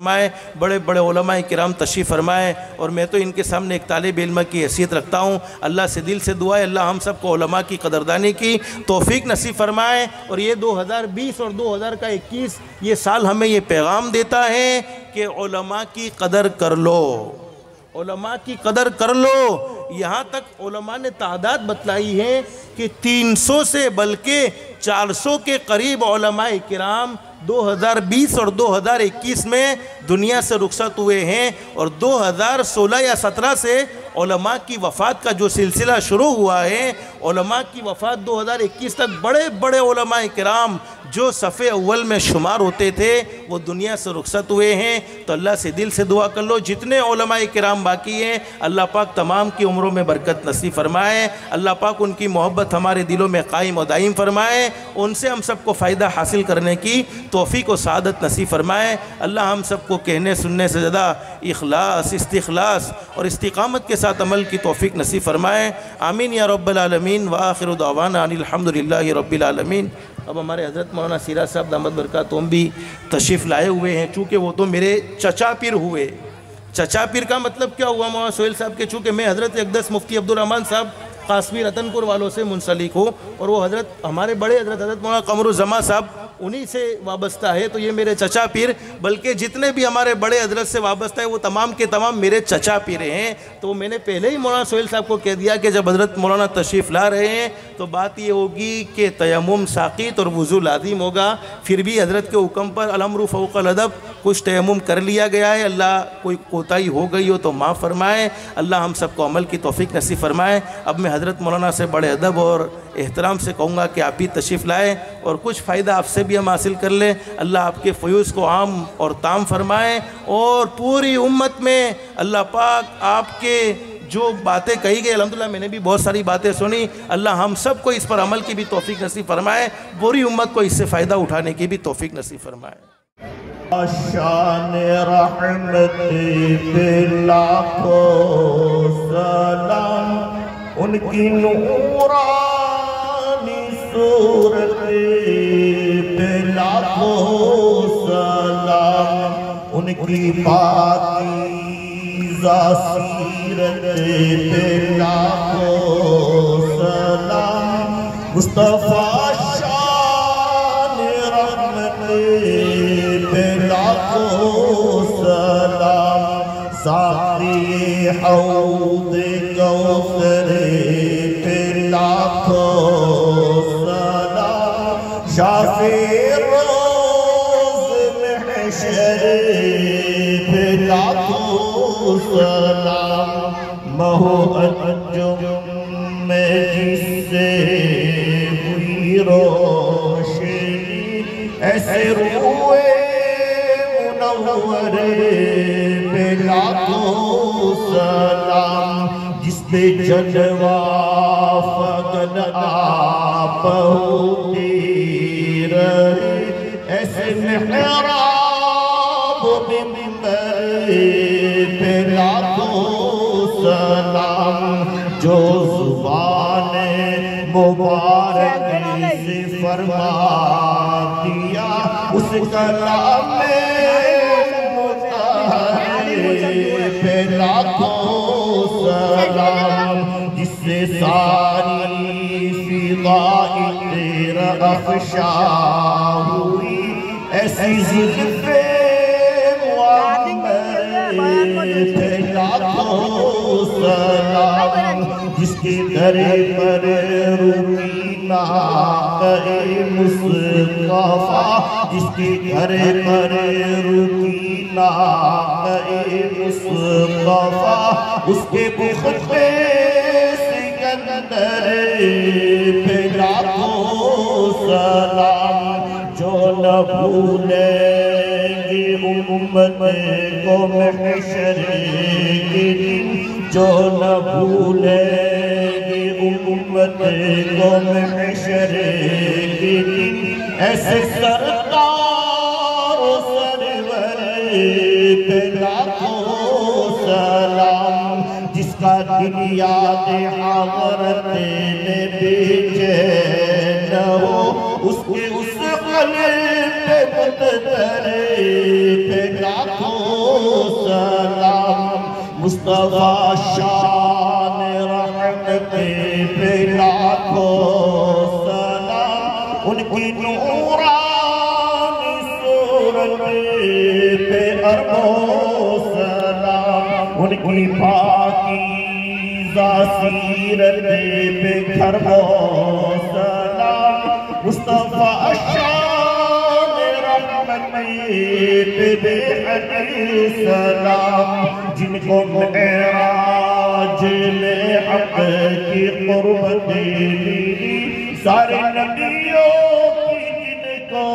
فرمائے، بڑے بڑے علماء کرام تشریف فرمائے، اور میں تو ان کے سامنے ایک طالب علم کی حیثیت رکھتا ہوں۔ اللہ سے دل سے دعا ہے اللہ ہم سب کو علماء کی قدردانی کی توفیق نصیب فرمائے، اور یہ 2020 اور 2021 یہ سال ہمیں یہ پیغام دیتا ہے کہ علماء کی قدر کر لو، علماء کی قدر کر لو۔ یہاں تک علماء نے تعداد بتلائی ہے کہ 300 سے بلکہ 400 کے قریب علماء کرام 2020 اور 2021 میں دنیا سے رخصت ہوئے ہیں، اور 2016 یا 17 سے علماء کی وفات کا جو سلسلہ شروع ہوا ہے، علماء کی وفات 2021 تک بڑے بڑے علماء کرام جو صف اول میں شمار ہوتے تھے وہ دنیا سے رخصت ہوئے ہیں۔ تو اللہ سے دل سے دعا کر لو جتنے علماء کرام باقی ہیں اللہ پاک تمام کی عمروں میں برکت نصیب فرمائے، اللہ پاک ان کی محبت ہمارے دلوں میں قائم و دائم فرمائے، ان سے ہم سب کو فائدہ حاصل کرنے کی توفیق و سعادت نصیب فرمائے۔ اللہ ہم سب کو کہنے سننے سے زیادہ اخلاص، استخلاص اور استقامت کے ساتھ عمل کی توفیق نصیب فرمائے، آمین یا رب العالمین، وآخر دعوانا ان الحمدللہ رب العالمین۔ اب ہمارے حضرت مولانا سیرا صاحب دامت برکاتہم بھی تشریف لائے ہوئے ہیں، چونکہ وہ تو میرے چچا پیر ہوئے۔ چچا پیر کا مطلب کیا ہوا مولانا سہیل صاحب کے؟ چونکہ میں حضرت اقدس مفتی عبدالرحمن صاحب قاسمی رتن پور والوں سے منسلک ہوں، اور وہ حضرت ہمارے بڑے حضرت مولانا قمر الزمان صاحب انہی سے وابستہ ہے، تو یہ میرے چچا پیر، بلکہ جتنے بھی ہمارے بڑے حضرت سے وابستہ ہیں وہ تمام کے تمام میرے چچا پیر ہیں۔ تو میں نے پہلے ہی مولانا سہیل صاحب کو کہہ دیا کہ جب حضرت مولانا تشریف لا رہے ہیں تو بات یہ ہوگی کہ تیمم ساقط اور وضو لازم ہوگا، پھر بھی حضرت کے حکم پر الامر فوق الادب کچھ تیمم کر لیا گیا ہے، اللہ کوئی کوتاہی ہو گئی ہو تو معاف فرمائے، اللہ ہم سب کو عمل کی توفیق نصیب فرمائے۔ اب میں حضرت مولانا سے بڑے ادب اور احترام سے کہوں گا کہ آپ ہی تشریف لائیں اور کچھ فائدہ آپ سے بھی ہم حاصل کر لیں، اللہ آپ کے فیوز کو عام اور تام فرمائے، اور پوری امت میں اللہ پاک آپ کے جو باتیں کہی گئی الحمدللہ میں نے بھی بہت ساری باتیں سنی، اللہ ہم سب کو اس پر عمل کی بھی توفیق نصیب فرمائے، پوری امت کو اس سے فائدہ اٹھانے کی بھی توفیق نصیب فرمائے۔ شان رحمت پہ لاکھوں سلام، ان کی نورانی صورت پہ لاکھوں سلام، ان کی پاکیزہ سیرت پہ لاکھوں سلام، مصطفیٰ شان رحمت پہ لاکھوں سلام، ساقی حوض کوثر پہ لاکھوں سلام، شافع روز محشر پہ لاکھوں سلام، مہو انجم میں جس سے ہوئی روشنی، ایسے روئے منور پہ لاکھوں سلام، جس پہ جلوہ فغن آپ ہوتی رہے، ایسے محراب منبر پہ لاکھوں سلام، جو زبان مبارک سے فرما دیا اس کلام پہ لاکھوں سلام، جس سے ساری فضا تیرا افشا ہوئی، ایسی زلف محمد پہ لاکھوں سلام، جس کے در پر رکی ناقہ مصطفیٰ، جس کے در پر رکی ناقہ مصطفیٰ، اس کے بخت سکندر پہ لاکھوں سلام، جو نہ بھولیں گے امت کو محشر کے دن، جو نہ بھولیں گے امت کو محشر کے دن، ایسے سرکار و سرور پہ لاکھوں سلام، جس کا دل یاد حضرت میں بے چین ہو، اس کے اس قلب پہ مقدر پہ لاکھوں مصطفیٰ شان رحمت پہ لاکھوں سلام، ان کی نورانی صورت پہ اربوں سلام، ان کی پاکیزہ سیرت پہ کھربوں سلام، مصطفیٰ شان رحمت پہ بے حد سلام، جن کو معراج میں حق کی قربت ملی، سارے نبیوں کی جن کو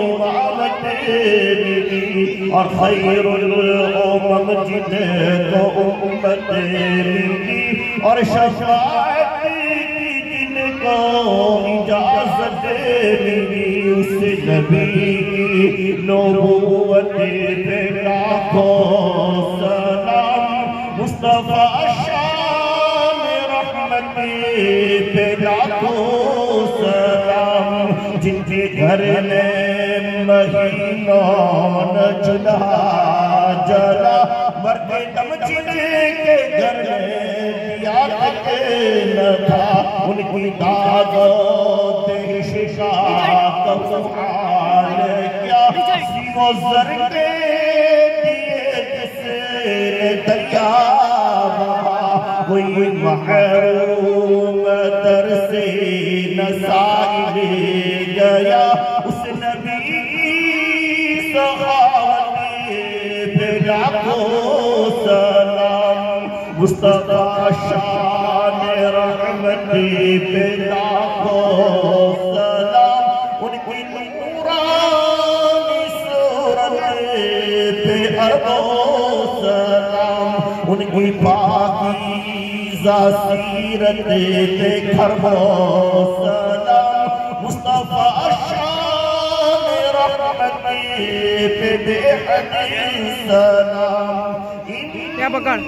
امامت ملی، اور خیر الامم جن کو امت ملی، اور شفاعت جن کو اجازت ملی، اس نبی کی نبوت پہ لاکھوں سلام، مصطفیٰ شان رحمت پہ لاکھوں سلام، جن کے گھر میں مہینوں نہ چولہا جلا، مرتے دم جن کے گھر میں دیا تک نہ تھا، ان کی دعوت ششاق سبحان کیا، سینوں زر کے دیے جسے دریا بہا، کوئی محروم در سے نسائی لے گیا، اس نبی کی سخاوت پہ لاکھوں سلام، مصطفیٰ شان رحمت پہ لاکھوں سلام، ان کی نورانی صورت پہ اربوں سلام، ان کی پاکیزہ سیرت پہ کھربوں سلام، مصطفیٰ شان رحمت پہ بے حد سلام، کیا پکڑ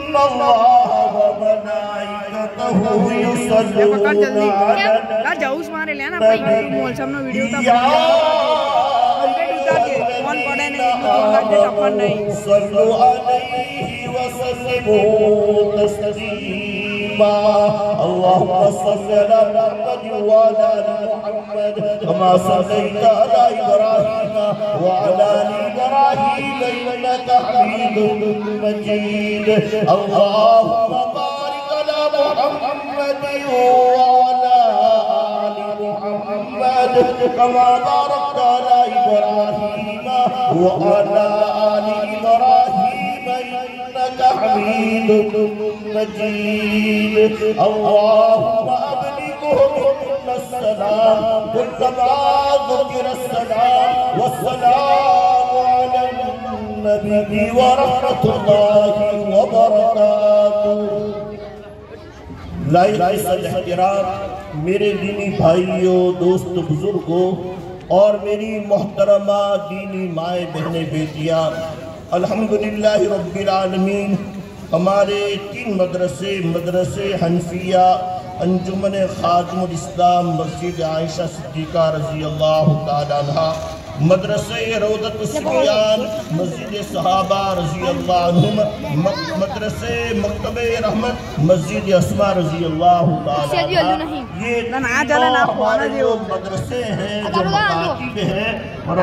جاؤس مارے لینا مول سب نے ویڈیو کون پڑے نہیں صلو علیہ وسلموا تسلیما، اللہم صلی علی محمد وعلی آل محمد کما صلیت علی ابراہیم وعلی آل ابراہیم انک حمید مجید، اللہم بارک علی محمد وعلی آل محمد کما بارکت علی ابراہیم وعلی آل ابراہیم انک حمید مجید، اللہم ابلغهم السلام كلما ذكر السلام، والسلام على النبي ورحمة الله وبركاته۔ لائق احترام میرے دینی بھائیوں، دوست بزرگوں اور میری محترمہ دینی مائیں بہنیں بیٹیاں، الحمدللہ رب العالمین، ہمارے 3 مدرسے حنفیہ، انجمن خادم الاسلام، مسجد عائشہ صدیقہ رضی اللہ تعالیٰ عنہ، مدرسہ روضۃ الصبیان، مسجد صحابہ رضی اللہ عنہم، مدرسہ مکتبہ رحمت، مسجد اسماء رضی اللہ تعالیٰ عنہ، یہ ہمارے جو مدرسے ہیں، جو مکاتب ہیں، اور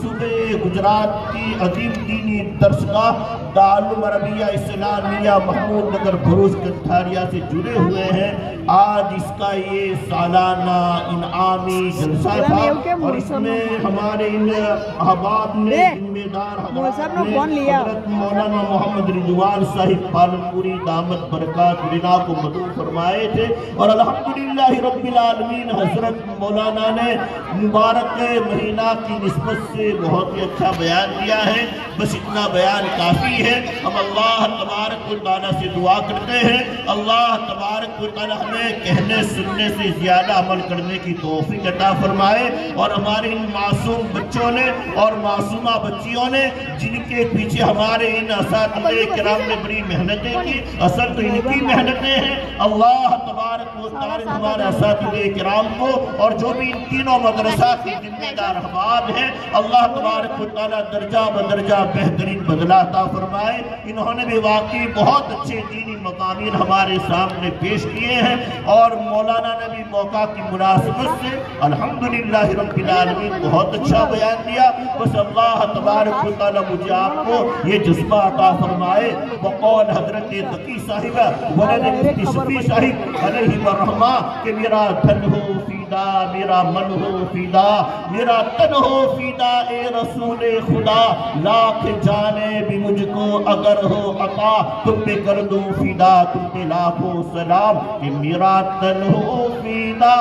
صوبے گجرات کی عظیم دینی درسگاہ دارالعلوم عربیہ اسلامیہ محمود نگر بھروچ کنٹھاریہ سے جڑے ہوئے ہیں۔ آج اس کا یہ سالانہ انعامی جلسہ تھا، اور اس میں ہمارے ان احباب نے، ذمہ دار حضرات نے حضرت مولانا محمد رضوان صاحب پالنپوری دامت برکات بنا کو مدعو فرمائے تھے، اور الحمدللہ رب العالمین حضرت مولانا نے مبارک مہینہ کی نسبت سے بہت ہی اچھا بیان دیا ہے۔ بس اتنا بیان کافی ہے۔ ہم اللہ تبارک و تعالیٰ سے دعا کرتے ہیں، اللہ تبارک و تعالیٰ ہمیں کہنے سننے سے زیادہ عمل کرنے کی توفیق عطا فرمائے، اور ہمارے ان معصوم بچوں نے اور معصومہ بچیوں نے جن کے پیچھے ہمارے ان اساتذہ کرام نے بڑی محنتیں کی، اصل تو ان کی محنتیں ہیں۔ اللہ تبارک و تعالیٰ ہمارے اساتذہ کرام کو اور جو بھی ان تینوں مدرسہ کے ذمہ دار احباب ہیں، اللہ تبارک و تعالیٰ درجہ بدرجہ بہترین بدلہ عطا فرمائے۔ فرمائے. انہوں نے بھی واقعی بہت اچھے دینی مضامین ہمارے سامنے پیش کیے ہیں اور مولانا نے بھی موقع کی مناسبت سے الحمدللہ رب العالمین بہت اچھا بیان دیا. بس اللہ تبارک و تعالی مجھے آپ کو یہ جذبہ عطا فرمائے بقول حضرت تقی صاحبہ ولد مفتی شفیع صاحب علیہ الرحمہ کہ میرا دھن ہو فیدا، میرا من ہو فیدا، میرا تن ہو فیدا اے رسول خدا، لاکھ جانے بھی مجھ کو اگر ہو عطا تم پہ کر دوں فیدا، تم پہ لاکھوں سلام. کہ میرا تن ہو فیدا،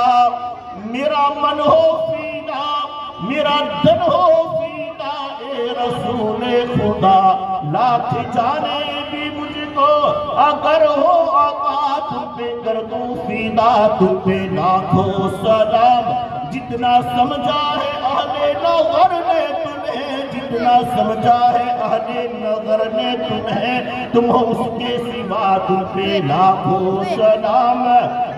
میرا من ہو فیدا، میرا دن ہو فیدا اے رسول خدا، لاکھ جانے بھی مجھ کو اگر ہو عطا تم پہ کر دوں فیدا، تم پہ لاکھوں سلام. جتنا سمجھا ہے اہل نظر نے تمہیں، جتنا سمجھا ہے اہل نظر نے تمہیں، تم ہو اس کے سوا تم پہ لاکھوں سلام.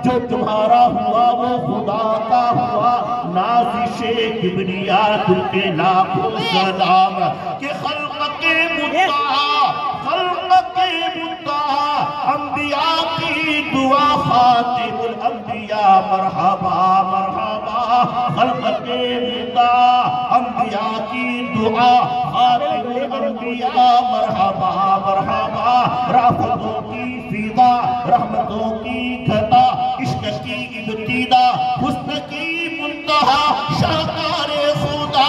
جو تمہارا ہوا وہ خدا کا ہوا، نازش کبریا تم پہ لاکھوں سلام. کہ خلق کے منتہا، خلق کے منتہا، انبیاء کی دعا خاتم الانبیاء مرحبا مرحبا. خلق کے منتہا، انبیاء کی دعا خاتم الانبیاء مرحبا مرحبا. رحمتوں کی فیضا، رحمتوں کی گھتا، عشق کی ابتدا، حسن کی منتہا، شاہکار خدا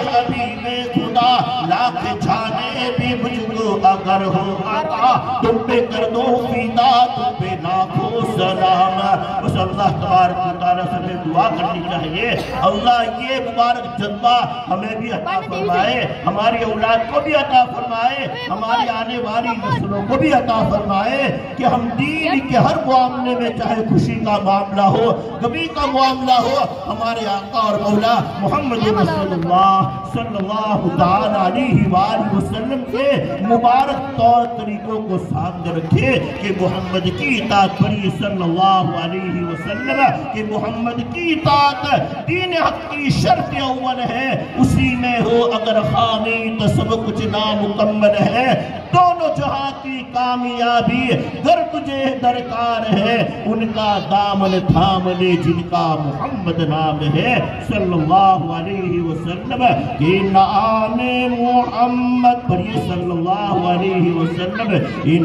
حبیب خدا، لاکھ جانے بھی مجھ کو اگر ہو عطا تم پہ کر دو فیدا، تم پہ لاکھوں سلام. بس اللہ تبارک و تعالیٰ سے ہمیں دعا کرنی چاہیے اللہ یہ مبارک جذبہ ہمیں بھی عطا فرمائے، ہماری اولاد کو بھی عطا فرمائے، ہماری آنے والی نسلوں کو بھی عطا فرمائے کہ ہم دین کے ہر معاملے میں چاہے خوشی کا معاملہ ہو، غمی کا معاملہ ہو، ہمارے آقا اور مولا محمد رسول اللہ صلی اللہ تعالیٰ علیہ وآلہ وسلم کے مبارک طور طریقوں کو سامنے رکھے کہ محمد کی اطاعت بری صلی اللہ علیہ وسلم، کہ محمد کی اطاعت دین حق کی شرط اول ہے، اسی میں ہو اگر خامی تو سب کچھ نامکمل ہے. دونوں جہاں کی کامیابی گر تجھے درکار ہے، ان کا دامن تھام لے جن کا محمد نام ہے صلی اللہ علیہ وسلم. کہ نام محمد پڑھیے صلی اللہ علیہ وسلم.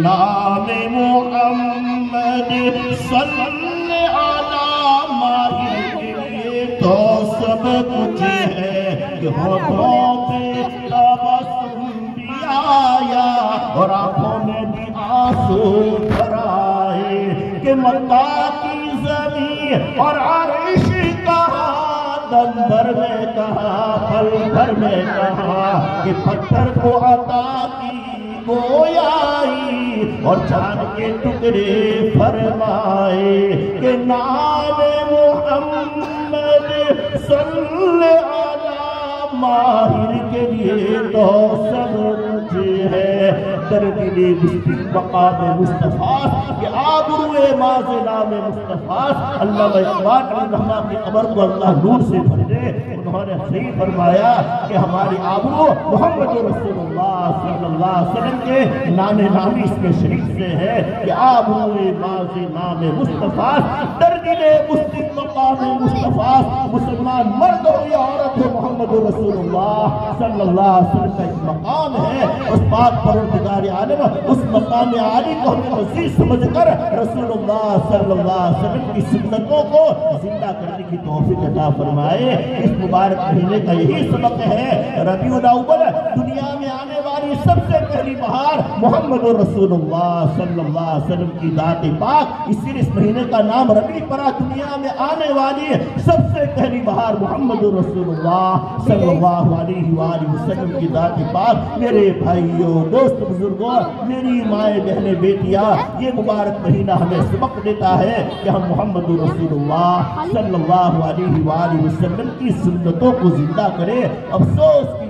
نام محمد صلی علی ماہی کے لیے تو سب کچھ ہے، کہ ہوٹھوں پہ تبسم بھی آیا اور آنکھوں میں بھی آنسو بھر آئے. کہ مکہ کی زمین اور عرش کہا، دم بھر میں کہا، پل بھر میں کہا، کہ پتھر کو عطا کی گویائی اور چاند کے ٹکڑے فرمائے. کہ نام محمد صلی علی ماہر کے لیے تو سب کچھ ہے. در دل مشکل مقام مصطفیٰ کہ آبروئے ماز نام مصطفیٰ. علامہ اقبال علیہ الرحمہ کی قبر کو اللہ نور سے بھر دے. انہوں نے صحیح فرمایا کہ ہماری آبرو محمد رسول اللہ صلی اللہ علیہ وسلم کے نامی اس میں شریف سے ہے کہ آبروئے ماز نام مصطفیٰ. در دل مشکل مقام مصطفیٰ، مسلمان مرد ہو یا عورت ہو، محمد رسول اللہ صلی اللہ علیہ وسلم کا ایک مقام ہے. اس پاک پروردگار عالم اس مقام عالی کو ہم عزیز سمجھ کر رسول اللہ صلی اللہ علیہ وسلم کی سنتوں کو زندہ کرنے کی توفیق عطا فرمائے. اس مبارک مہینے کا یہی سبق ہے ربیع الاول، دنیا میں آنے والی سب سے پہلی بہار محمد رسول اللہ صلی اللہ علیہ وسلم کی ذات پاک. اس لیے اس مہینے کا نام ربیع پڑا. دنیا میں آنے والی سب سے پہلی بہار محمد رسول اللہ صلی اللہ علیہ وآلہ وسلم کی ذات پاک. میرے بھائیوں، دوست، بزرگوں، میری مائیں، بہنیں، بیٹیاں، یہ مبارک مہینہ ہمیں سبق دیتا ہے کہ ہم محمد رسول اللہ صلی اللہ علیہ وآلہ وسلم کی سنتوں کو زندہ کریں. افسوس کی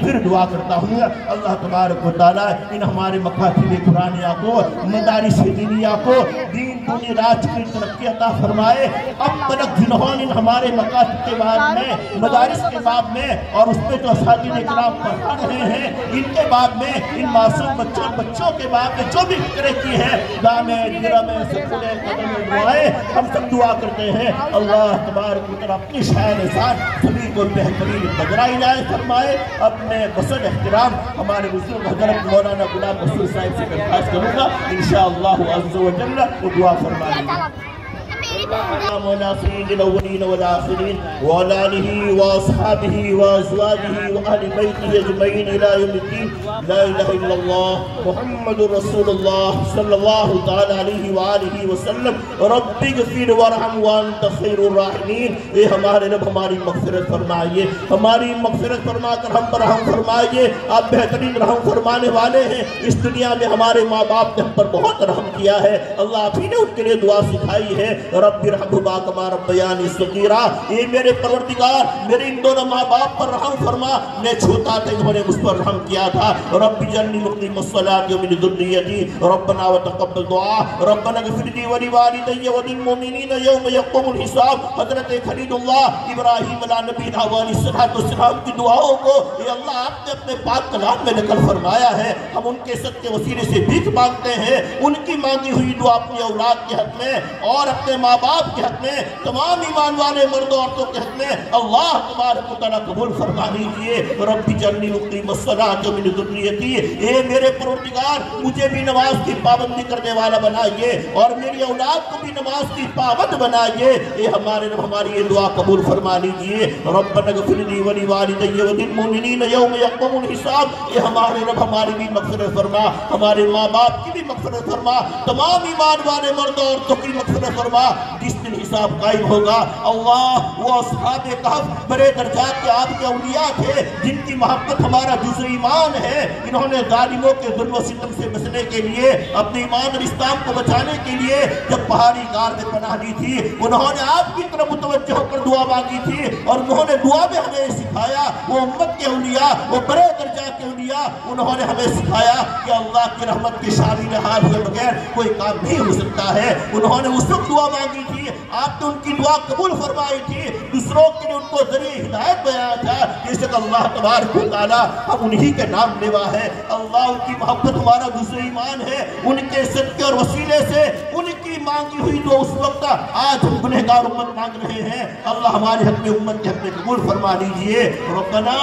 پھر دعا کرتا ہوں اللہ تبارک و تعالیٰ ان ہمارے مکاتب قرآنیہ کو، مدارس دینیہ کو دین دنیا راج کی ترقی عطا فرمائے۔ اب تک جنہوں نے ہمارے مکاتب کے باب میں، مدارس کے باب میں اور اس پہ جو اساتذہ کرام پڑھا رہے ہیں، ان کے باب میں، ان معصوم بچوں کے باب میں جو بھی فکریں کی ہے، دامے گرمے سکولے قدم دعائیں، ہم سب دعا کرتے ہیں اللہ تبارک و تعالیٰ اپنی شاعر ذات سبھی کو بہترین بدرائی جائے فرمائے۔ اپنے بسد احترام ہمارے بزرگ حضرت مولانا غلام رسول صاحب سے درخواست کروں گا انشاءاللہ عز و جل وہ دعا فرمائیں گے۔ مولا سید الاولین والآخرین وعلى آلہ واصحابہ وازواجہ واہل بیتہ اجمعین الی یوم الدین۔ لا الہ الا اللہ محمد رسول اللہ صلی اللہ تعالی علیہ وآلہ وسلم۔ رب اغفر وارحم وانت خیر الراحمین۔ اے ہمارے رب ہماری مغفرت فرمائیے، ہماری مغفرت فرما کر ہم پر رحم فرمائیے۔ آپ بہترین رحم فرمانے والے ہیں۔ اس دنیا میں ہمارے ماں باپ نے ہم پر بہت رحم کیا ہے، اللہ آپ ہی نے ان کے لیے دعا سکھائی ہے۔ رب ارحمہما کما ربیانی صغیرا۔ اے میرے پروردگار میرے ان دونوں ماں باپ پر رحم فرما، میں چھوٹا تھا انہوں نے مجھ پر رحم کیا تھا۔ رب اجعلنی مقیم الصلاۃ ومن ذریتی ربنا وتقبل دعا ربنا اغفر لی ولوالدی وللمؤمنین یوم یقوم الحساب۔ حضرت خلیل اللہ ابراہیم علیہ نبینا علیہ السلام کی دعاؤں کو اے اللہ آپ نے اپنے پاک کلام میں نقل فرمایا ہے، ہم ان کے صدقے وسیلے سے بھیک مانگتے ہیں۔ ان کی مانگی ہوئی دعا اپنی اولاد کے حق میں اور اپنے ماں باپ کے حق میں، تمام ایمان والے مرد و عورتوں کے حق میں اللہ تبارک و تعالیٰ قبول فرما لیجئے۔ رب اجعلنی مقیم الصلاۃ ومن ذریتی۔ اے میرے پروردگار مجھے بھی نماز کی پابندی کرنے والا بنائیے اور میری اولاد کو بھی نماز کی پابند بنائیے۔ اے ہمارے رب ہماری یہ دعا قبول فرما لیجئے۔ ربنا اغفر لی ولوالدی وللمؤمنین یوم یقوم الحساب۔ اے ہمارے رب ہماری بھی مغفرت فرما، ہمارے ماں باپ کی بھی مغفرت فرما، تمام ایمان والے مرد و عورتوں کی مغفرت فرما۔ جس دن حساب قائم ہوگا اللہ وہ اصحاب کہف بڑے درجات کے آپ کے اولیاء تھے جن کی محبت ہمارا جزء ایمان ہے۔ انہوں نے ظالموں کے ظلم و ستم سے بچنے کے لیے، اپنے ایمان اور اسلام کو بچانے کے لیے جب پہاڑی غار میں پناہ لی تھی، انہوں نے آپ کی طرف متوجہ ہو کر دعا مانگی تھی اور انہوں نے دعا میں ہمیں سکھایا۔ وہ امت کے اولیاء، وہ بڑے درجات کے اولیاء، انہوں نے ہمیں سکھایا کہ اللہ کی رحمت کے شامل حال ہوئے بغیر کوئی کام نہیں ہو سکتا ہے۔ انہوں نے اس وقت دعا مانگی تھی، آپ نے ان کی دعا قبول فرمائی تھی، دوسروں کے لیے ان کو ذریعہ ہدایت بنایا تھا۔ جیسے کہ اللہ تبارک و تعالیٰ ہم انہی کے نام لیوا ہے، اللہ ان کی محبت ہمارا جزء ایمان ہے، ان کے صدقے اور وسیلے سے ان کی مانگی ہوئی تو اس وقت آج ہم گنہگار امت مانگ رہے ہیں، اللہ ہمارے حق میں امت کے حق میں قبول فرما لیجئے۔ ربنا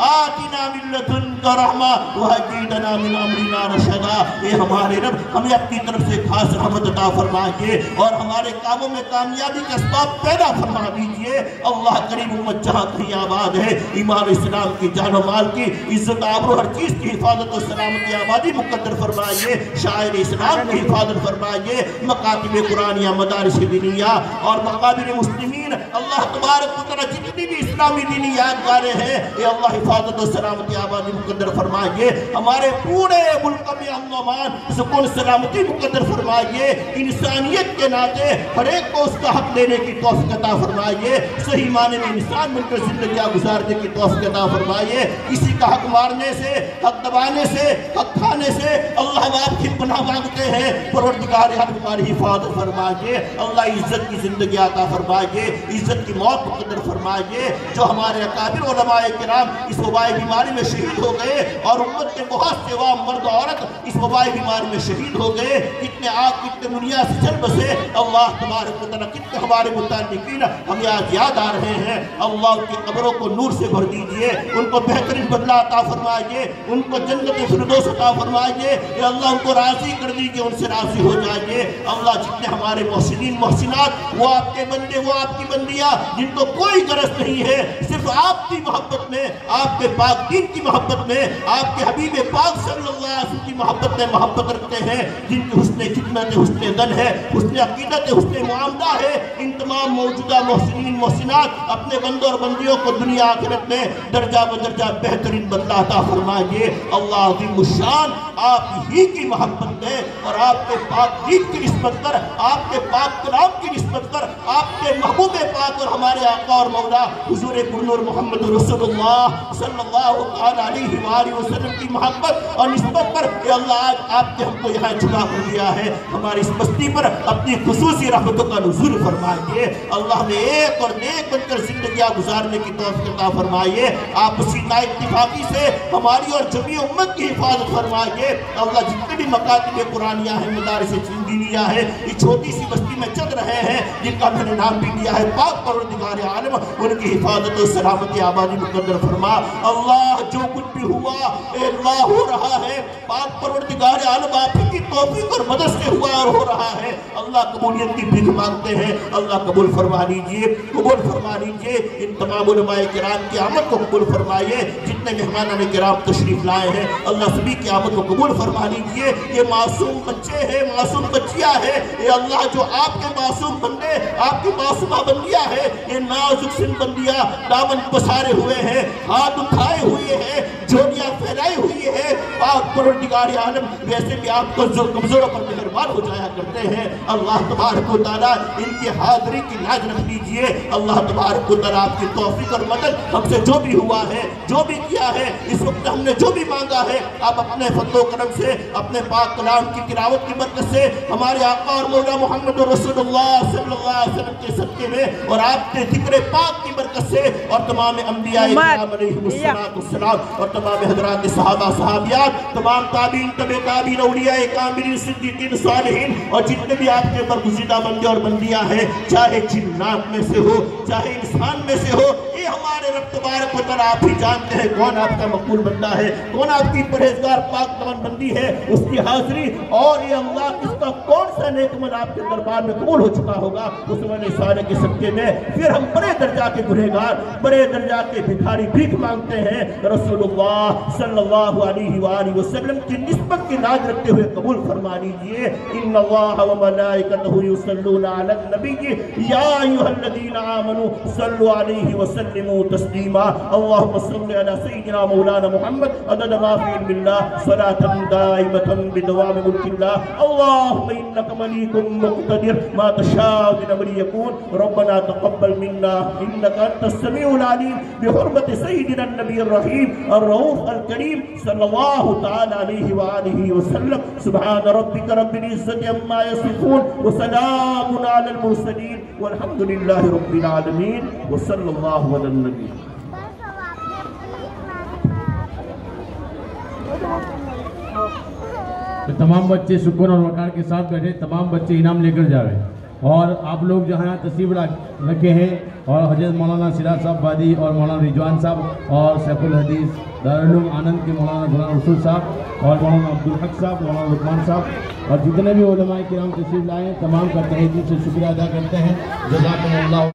آتنا من لدنک رحمہ وہدی لنا من امرنا رشدا۔ اے ہمارے رب ہمیں اپنی طرف سے خاص رحمت عطا فرمائیے اور ہمارے کاموں میں کامیابی کے اسباب پیدا فرما دیجئے۔ اللہ کریم امت جہاں کہیں آباد ہے، ایمان اسلام کی جان و مال کی عزت آبرو ہر چیز کی حفاظت و سلامتی آبادی مقدر فرمائیے، شاعر اسلام کی حفاظت فرمائیے، مکاتب قرآنیہ مدارس دینیہ اور مقابر مسلمین اللہ تبارک و تعالیٰ جتنی بھی اسلامی دینی یادگاریں ہیں اے اللہ حفاظت و سلامتی آبادی مقدر فرمائیے، ہمارے پورے ملک میں امن و امان سکون سلامتی مقدر فرمائیے، انسانیت کے ناطے ہر ایک کو اس کا حق دینے کی توفیق عطا فرمائیے، صحیح معنی میں انسان بن کر زندگیاں گزارنے کی توفیق عطا فرمائیے، کسی کا حق مارنے سے، حق دبانے سے، حق کھانے سے اللہ ہم آپ کی پناہ مانگتے ہیں۔ پروردگار حق ہماری حفاظت فرمائیے، اللہ عزت کی زندگی عطا فرمائیے، عزت کی موت مقدر فرمائیے۔ جو ہمارے اکابر علماء کرام اس وبائی بیماری میں شہید ہو گئے اور امت کے بہت سے عوام مرد و عورت اس وبائی بیماری میں شہید ہو گئے، کتنے آگ کتنے دنیا سے چل بسے، اللہ تبارک و تعالیٰ کتنے ہمارے متعلقین ہمیں آج یاد آ رہے ہیں، اللہ ان کی قبروں کو نور سے بھر دیجئے، ان کو بہترین بدلہ عطا فرمائیے، ان کو جنت فردوس عطا فرمائیے، یا اللہ ان کو راضی کر دیجئے، ان سے راضی ہو جائیے۔ اللہ جتنے ہمارے محسنین محسنات وہ آپ کے بندے وہ آپ کی بندیاں جن کو کوئی غرض نہیں ہے، صرف آپ کی محبت میں، آپ کے پاک دین کی محبت میں، آپ کے حبیب پاک صلی اللہ علیہ وسلم کی محبت میں محبت رکھتے ہیں، جن کی حسن خدمت حسن دن ہے، حسن عقیدت حسن معاملہ ہے، ان تمام موجودہ محسنین محسنات اپنے بندوں اور بندیوں کو دنیا آخرت میں درجہ بدرجہ بہترین بدلہ عطا فرمائیے۔ اللہ عظیم الشان آپ ہی کی محبت دے اور آپ کے پاک دین کی نسبت کر، آپ کے پاک کلام کی نسبت کر، آپ کے محبوب پاک اور ہمارے آقا اور مولا حضور نور محمد رسول اللہ صلی اللہ علیہ وآلہ وسلم کی محبت اور نسبت پر کہ اللہ آج آپ نے ہم کو یہاں جمع کر دیا ہے، ہماری اس بستی پر اپنی خصوصی رحمتوں کا نزول فرمائیے۔ اللہ نے ایک اور نیک بن کر زندگیاں گزارنے کی توفیق عطا فرمائیے۔ آپ اسی نا اتفاقی سے ہماری اور جمعی امت کی حفاظت فرمائیے۔ اللہ جتنے بھی مکاتب قرآنیہ ہیں، مدارس دینیہ ہیں، یہ چھوٹی سی بستی میں چل رہے ہیں جن کا میں نے نام بھی لیا ہے، پاک پروردگار عالم ان کی حفاظت و سلامتی آبادی مقدر فرما۔ اللہ جو کچھ بھی ہوا اے اللہ ہو رہا ہے، پاک پروردگار عالم آپ کی توفیق اور مدد سے ہوا اور ہو رہا ہے۔ اللہ قبولیت کی بھیک مانگتے ہیں، اللہ قبول فرما لیجئے، قبول فرما لیجئے۔ ان تمام علماء کرام کی آمد کو قبول فرمائیے، جتنے مہمانان کرام تشریف لائے ہیں اللہ سبھی کی آمد کو قبول فرما لیجئے۔ یہ معصوم بچے ہیں، معصوم بچیاں ہیں، اے اللہ جو آپ کے معصوم بندے، آپ کی معصومہ بندیاں ہیں، یہ نازک سن بندیاں دامن پسارے ہوئے ہیں، ہاتھ اٹھائے ہوئے ہیں، جھولیاں پھیلائے ہوئی ہیں۔ پاک پروردگار عالم ویسے بھی آپ کو کمزوروں پر مہربان ہو جایا کرتے ہیں۔ اللہ تبارک و تعالیٰ ان کی حاضری کی لاج رکھ لیجئے۔ اللہ تبارک و تعالیٰ آپ کی توفیق اور مدد ہم سے جو بھی ہوا ہے، جو بھی کیا ہے، اس وقت ہم نے جو بھی مانگا ہے، آپ اپنے فضل و کرم سے، اپنے پاک کلام کی تلاوت کی برکت سے، ہمارے آقا اور مولا محمد رسول اللہ صلی اللہ علیہ وسلم کے صدقے میں اور آپ کے ذکر پاک کی برکت سے اور تمام انبیاء کرام علیہ السلام اور تمام حضرات صحابہ صحابیات، تمام تابعین تبع تابعین، اولیاء کاملین، صدیقین، صالحین اور جتنے بھی آپ کے برگزیدہ بندے اور بندیاں ہیں، چاہے جنات میں سے ہو چاہے انسان میں سے ہو، یہ ہمارے رب تبارک و تعالیٰ آپ ہی جانتے ہیں کون آپ کا مقبول بندہ ہے، کون آپ کی پرہیزگار پاک دامن بندی ہے، اس کی حاضری اور یہ اللہ کس کا کون سا نیک عمل آپ کے دربار میں قبول ہو چکا ہوگا اس والے سارے کے صدقے میں پھر ہم بڑے درجہ کے گنہگار، بڑے درجہ کے بھکاری بھیک مانگتے ہیں۔ رسول اللہ صلی اللہ علیہ وآلہ وسلم کی نسبت کی لاج رکھتے ہوئے قبول فرما لیجئے۔ ان اللہ وملائکتہ یصلون علی النبی یا ایھا الذین آمنوا صلوا علیہ وسلموا تسلیما۔ اللہم صل علی سیدنا مولانا محمد عدد ما فی علم اللہ صلاۃ دائمۃ بدوام ملک اللہ۔ اللہم انک ملیک مقتدر ما تشاء من امر یکون۔ ربنا تقبل منا انک انت السمیع العلیم بحرمت سیدنا النبی الرحیم الرؤوف الکریم صلی اللہ تعالی علیہ وآلہ وسلم۔ سبحان ربک رب العزت عما یصفون وسلام علی المرسلین والحمد للہ رب العالمین وصلی اللہ علی النبی۔ تمام بچے سکون اور وقار کے ساتھ بیٹھے، تمام بچے انعام لے کر جا رہے ہیں اور آپ لوگ جہاں تشریف رکھے ہیں اور حضرت مولانا سراج صاحب بادی اور مولانا رضوان صاحب اور شیخ الحدیث دارالعلوم آنند کے مولانا غلام رسول صاحب اور مولانا عبدالحق صاحب، مولانا لقمان صاحب اور جتنے بھی علماء کرام تشریف لائے ہیں تمام کا تہہ دل سے شکریہ ادا کرتے ہیں۔ جزاکم اللہ۔